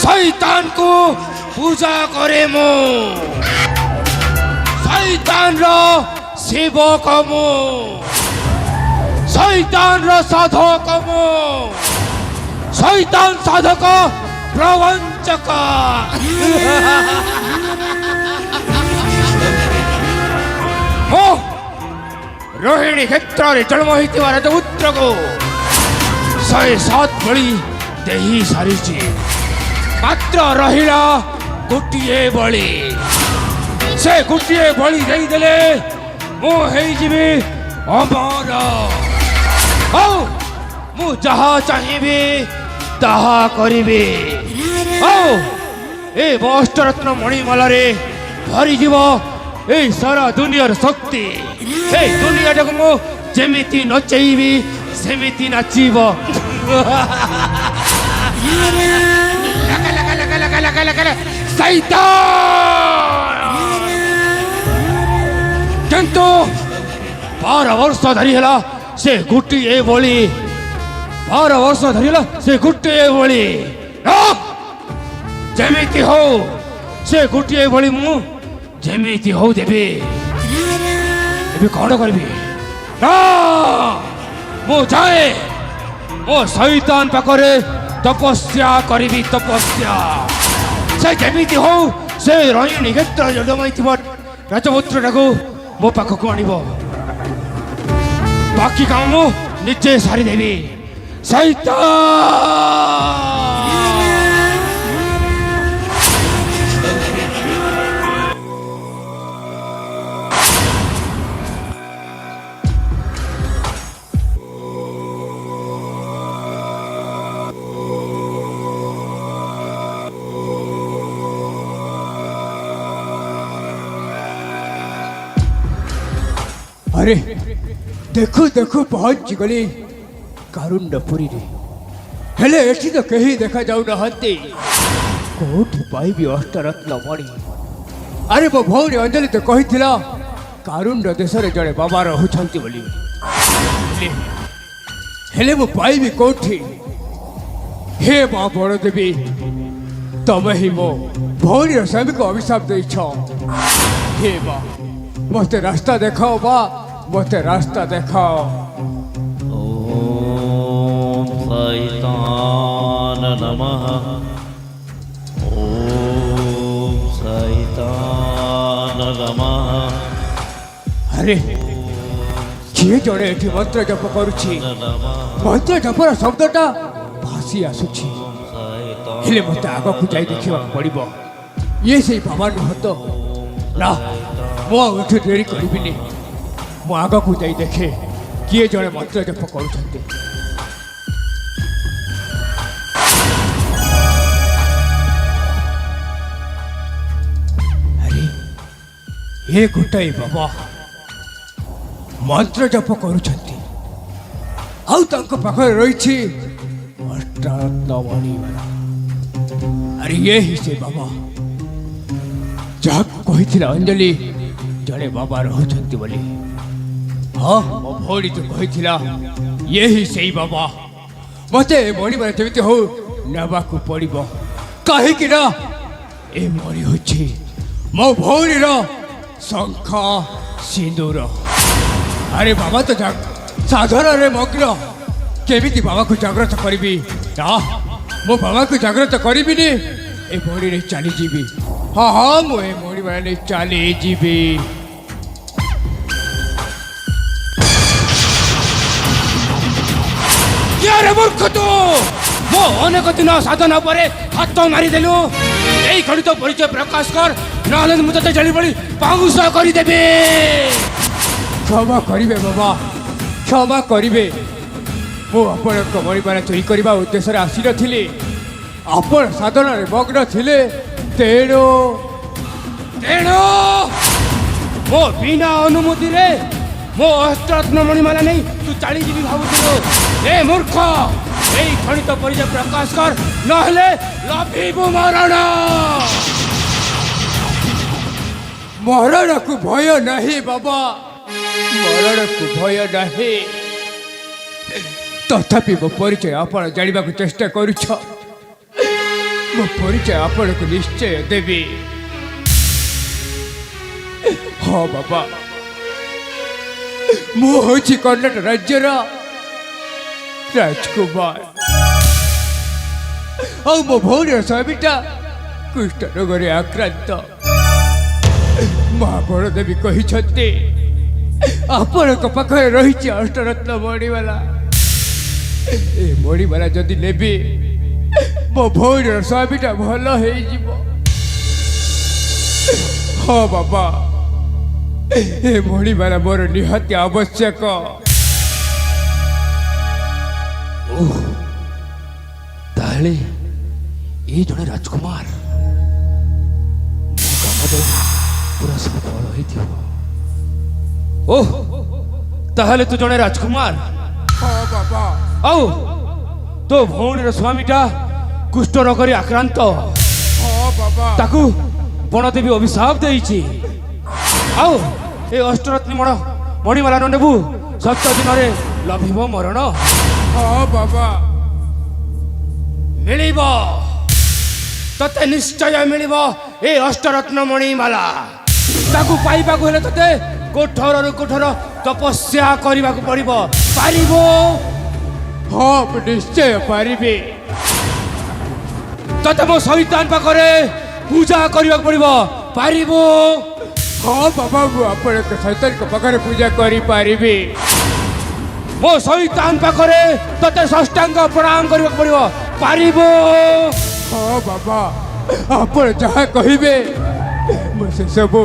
शैतान को पूजा करे मो शैतान रो सेवक मो शैतान रो साधक मो शैतान साधक प्रवंचक मो रोहिणी क्षेत्र रे जन्म होइतिबा राजपुत्र को 107 बळी देही सारिछि मात्र रहिला गोटिए बळी से गोटिए बळी देई देले मो हेई जिबी अमर औ मु जहा चाहिबी ताहा करिबी औ ए अष्टरत्न मणिमाला रे भरी जीव ए सारा दुनियार शक्ति ए दुनिया जग मु जेमिति नचैबी सेमिति नाचिब लगा शैतान किंतु 12 वर्ष धरी हला से गुटिए बोली 12 वर्ष धरी हला से गुटिए बोली जेमिति हो से गुटिए बोली मु जेमिति हो देबी एबे कोन करबी ना मु जाए मो शैतान पाखरे तपस्या करी तपस्या से जेमिति हो से रोहिणी क्षेत्र जन्म राजपुत्र को मो पाखक आनिब बाकी काम निजे सारीदेवी शैतान अरे देखु देखु पहुंच गली कारुंडपुरी रे हेले एठी तो कहीं देखा जाऊ नहंती कोठी पाइबी अष्टरत्न मणि अरे मो भौरी अंजलि तो कहिथिला कारुंड देश रे जड़े बाबा रहुछंती बोली हेले मो पाइबी कोठी हे मां बड़ देवी तमे ही मो भौरी स्वामी को अभिशाप देछ हे मां मते रास्ता देखाओ बा मते रास्ता देखाओ ओम शैतान नमः ओम शैतान नमः अरे किए जड़े एठी मंत्र जप करुछि मंत्र जपर शब्दटा भासी आसुछि हेले मते आगो को जाई देखिबा पड़िबो ये सेई बाबा नुहत ना मो उठ देरी करिबिनी मो आगो को जाई देखे किए जड़े मंत्र जप करुछंती अरे ये गोटाई बाबा मंत्र जप करुछंती आउ तांको पाखरे रहिछि अष्टरत्न मणिमाला अरे ये ही से बाबा जहाँ कही अंजलि जड़े बाबा रहुछंती बोली हाँ मो भौरी तो कही ये ही सही बाबा मते मणिमाला जेमिति हो नेबाकू पड़िबो काहेकि ना ए मणि होछि मो भौरीर शंख सिंदूर अरे बाबा तो साधारण मग्न केमिति बाबा को जाग्रत करी ना मो बाबा को जाग्रत करी ए मणि रे चली जीवी हाँ हाँ मुझे मोड़ी मैंने चाली जीवी यार मूर्ख तू मो अनेक दिन साधना पर हाथ मारी देलु यही खंडित परिचय प्रकाश कर नहले मुझे जली पड़ी पाउस करदेबी क्षमा करिवे बाबा क्षमा करिवे मु आपण मणिमाला चोरी करने उद्देश्य आसी नी आपण साधना मग्न थिले तेणु तेणु मो बिना अनुमति रे मो अष्टरत्न मणिमाला नहीं तू चली जीवी भावुथिलु ए मूर्ख यही खंडित परिचय प्रकाश कर नहले लभिबु मरण मरण को भय नहीं बाबा ମରଣକୁ ଭୟ ନାହିଁ, ତଥାପି ମୋ ପରିଚୟ ଆପଣ ଜାଣିବାକୁ ଚେଷ୍ଟା କରୁଛ। ମୋ ପରିଚୟ ଆପଣଙ୍କୁ ନିଶ୍ଚୟ ଦେବି। ହଁ ବାବା, ମୁଁ ହେଉଛି କର୍ଣ୍ଣାଟକ ରାଜ୍ୟର ରାଜକୁମାର। ଆଉ ମୋ ଭଉଣୀର ସ୍ୱାମୀଟା କୁଷ୍ଠ ରୋଗରେ ଆକ୍ରାନ୍ତ। ମା ବଳଦେବୀ କହିଛନ୍ତି ଆପଣଙ୍କ ପାଖରେ ରହିଛି ଅଷ୍ଟରତ୍ନ ମଣିମାଲା। ଏ ମଣିମାଲା ଯଦି ନେବି ମୋ ଭଉଣୀର ସ୍ୱାମୀଟା ଭଲ ହେଇଯିବ। ହଁ ବାବା, ଏ ମଣିମାଲା ମୋର ନିହାତି ଆବଶ୍ୟକ। ତାହେଲେ ଏ ଜଣେ ରାଜକୁମାର। ମୋ କାମ ତ ପୁରା ସଫଳ ହେଇଥିବ। ଓହ, ତାହେଲେ ତୁ ଜଣେ ରାଜକୁମାର। ହଁ ବାବା। ଆଉ ତୋ ଭଉଣୀର ସ୍ୱାମୀଟା କୁଷ୍ଠ ରୋଗରେ ଆକ୍ରାନ୍ତ। ହଁ ବାବା। ତାକୁ ବଣଦେବୀ ଅଭିଶାପ ଦେଇଛି। ଆଉ ଏ ଅଷ୍ଟରତ୍ନ ମଣିମାଲା ନ ନେବୁ ସପ୍ତ ଦିନରେ ଲଭିବ ମରଣ। ହଁ ବାବା। ମିଳିବ, ତତେ ନିଶ୍ଚୟ ମିଳିବ ଏ ଅଷ୍ଟରତ୍ନ ମଣିମାଲା। ତାକୁ ପାଇବାକୁ ହେଲେ ତତେ କୋଠରରୁ କୋଠର ତପସ୍ୟା କରିବାକୁ ପଡ଼ିବ। ପାରିବ? ହଁ, ମୁଁ ନିଶ୍ଚୟ ପାରିବି। ତତେ ମୋ ଶୈତାନ ପାଖରେ ପୂଜା କରିବାକୁ ପଡ଼ିବ। ପାରିବ? ହଁ ବାବା, ମୁଁ ଆପଣଙ୍କ ଶୈତାନଙ୍କ ପାଖରେ ପୂଜା କରିପାରିବି। ମୋ ଶୈତାନ ପାଖରେ ତତେ ଷଷ୍ଠାଙ୍ଗ ପ୍ରଣାମ କରିବାକୁ ପଡ଼ିବ। ପାରିବ? ହଁ ବାବା, ଆପଣ ଯାହା କହିବେ ମୁଁ ସେସବୁ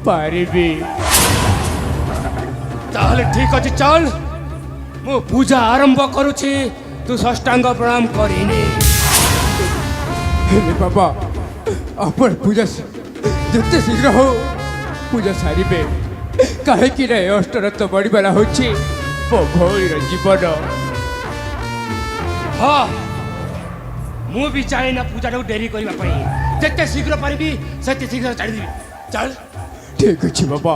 ପାରିବି। ତାହେଲେ ଠିକ ଅଛି, ଚାଲ ମୁଁ ପୂଜା ଆରମ୍ଭ କରୁଛି। ତୁ ଷଷ୍ଠାଙ୍ଗ ପ୍ରଣାମ କରିନି। ହେଲେ ବାବା, ଆପଣ ପୂଜା ଯେତେ ଶୀଘ୍ର ହଉ ପୂଜା ସାରିବେ। କାହିଁକି ନା ଏ ଅଷ୍ଟରତ୍ନ ମଣିମାଲା ହେଉଛି ମୋ ଭଉଣୀର ଜୀବନ। ହଁ, ମୁଁ ବି ଚାହେଁ ନା ପୂଜାଟାକୁ ଡେରି କରିବା ପାଇଁ। ଯେତେ ଶୀଘ୍ର ପାରିବି ସେତେ ଶୀଘ୍ର ଛାଡ଼ିଦେବି। ଚାଲ। ଠିକ ଅଛି ବାବା,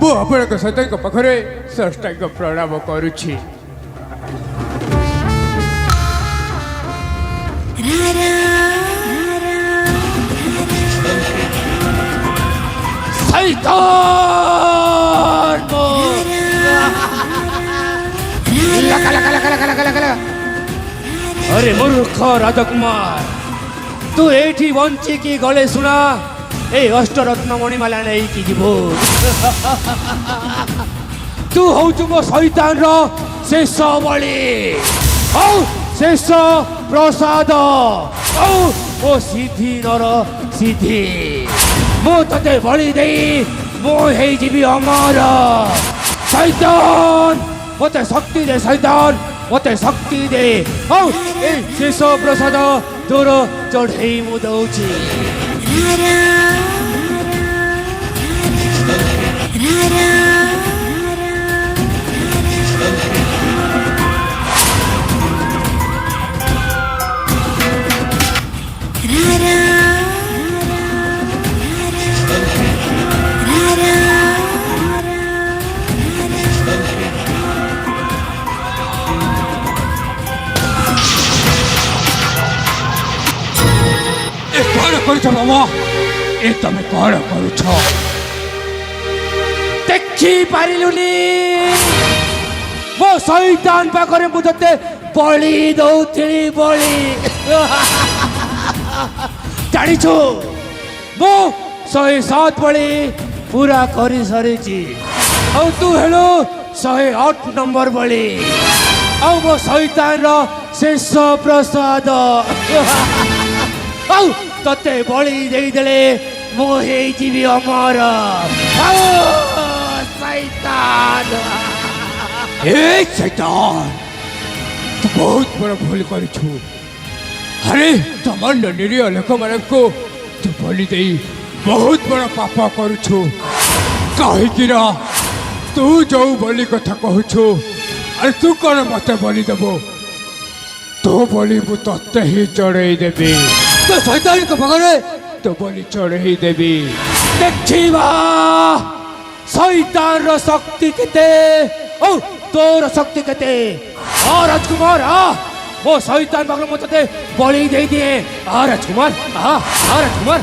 ମୁଁ ଆପଣଙ୍କ ଶୈତାନଙ୍କ ପାଖରେ ଷଷ୍ଠାଙ୍ଗ ପ୍ରଣାମ କରୁଛି। শৈতান! লাগা, লাগা, লাগা, লাগা, লাগা, লাগা, লাগা। अरे मूर्ख राजकुमार, तू एठी बंचिकी गले सुना ए अष्टरत्न मणिमाला नहीं कि जीवो। तू हूँ मो शैतान रो शेष बलि, औ शेष प्रसाद, औ ओ सिद्धि नर सिद्धि। मो तते बलि दे मो हे जीवी अमर। शैतान, मते शक्ति दे। शैतान, मते शक्ति दे। औ ए शेष प्रसाद तोर चढ़ई मु दउछि। କଣ କରୁଛ ବାବା? ଏ ତମେ କଣ କରୁଛ? ଦେଖି ପାରିଲୁନି? ମୋ ଶୈତାନ ପାଖରେ ମୁଁ ତତେ ବଳି ଦଉଥିଲି। ବଳି ଜାଣିଛୁ, ମୁଁ 107 ବଳି ପୁରା କରି ସାରିଛି। ଆଉ ତୁ ହେଲୁ 108 ନମ୍ବର ବଳି। ଆଉ ମୋ ଶୈତାନର ଶେଷ ପ୍ରସାଦ। ଆଉ ତତେ ବଳି ଦେଇଦେଲେ ମୁଁ ହେଇଯିବି ଅମର। ଆଉ ଶୈତାନ! ଏ ଶୈତାନ, ତୁ ବହୁତ ବଡ଼ ଭୁଲ କରିଛୁ। ଆରେ ତମର ନିରୀହ ଲୋକମାନଙ୍କୁ ତୁ ବଳି ଦେଇ ବହୁତ ବଡ଼ ପାପ କରୁଛୁ। କାହିଁକି ନା ତୁ ଯୋଉ ବଳି କଥା କହୁଛୁ, ଆରେ ତୁ କ'ଣ ମତେ ବଳି ଦେବୁ? ତୋ ବଳି ମୁଁ ତତେ ହିଁ ଚଢ଼େଇ ଦେବି। ତୋ ଶୈତାନଙ୍କ ପାଖରେ ତୋ ବଳି ଚଢ଼େଇ ଦେବି। ଦେଖିବା শয়তানর শক্তি কেতে ও তোর শক্তি কেতে রাজকুমার वो शैतान मगर मुझे बलि दे दिए राजकुमार राजकुमार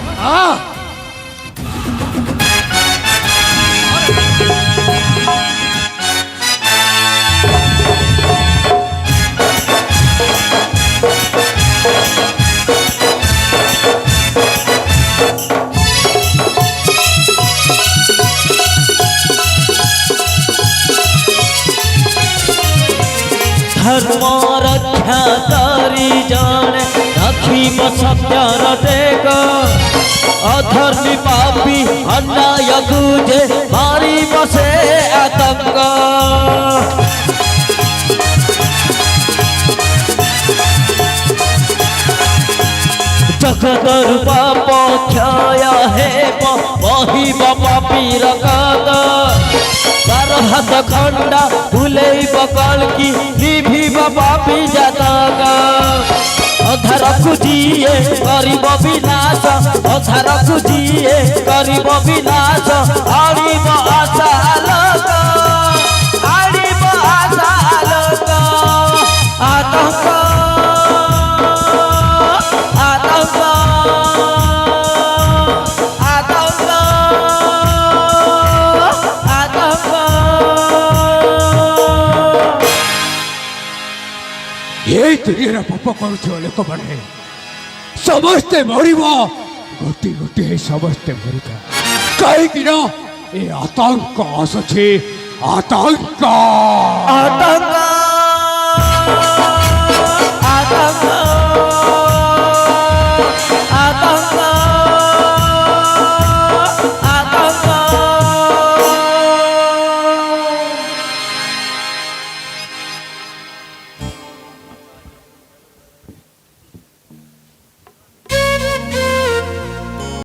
धर्म रक्षा करी जाने रखिब सत्यर टेक अधर्मी पापी अन्याय गुजे मारी बसे आतंक जगतर पाप क्षय हे बहिब पापीर कद बार हाथ खंडा भूले बकल की निभि पापी जातक अधार खुजिए गरीब विनाश अधार खुजिए गरीब विनाश आड़ब आशा लोक आड़ब आशा लोक आतंक आतंक आतंक आतंक ये तेरा पाप करुवा लोक मैंने समस्ते मर गोटे गोटे समस्ते मरिका कहीं ये आतंक आसुचे आतंक आतंक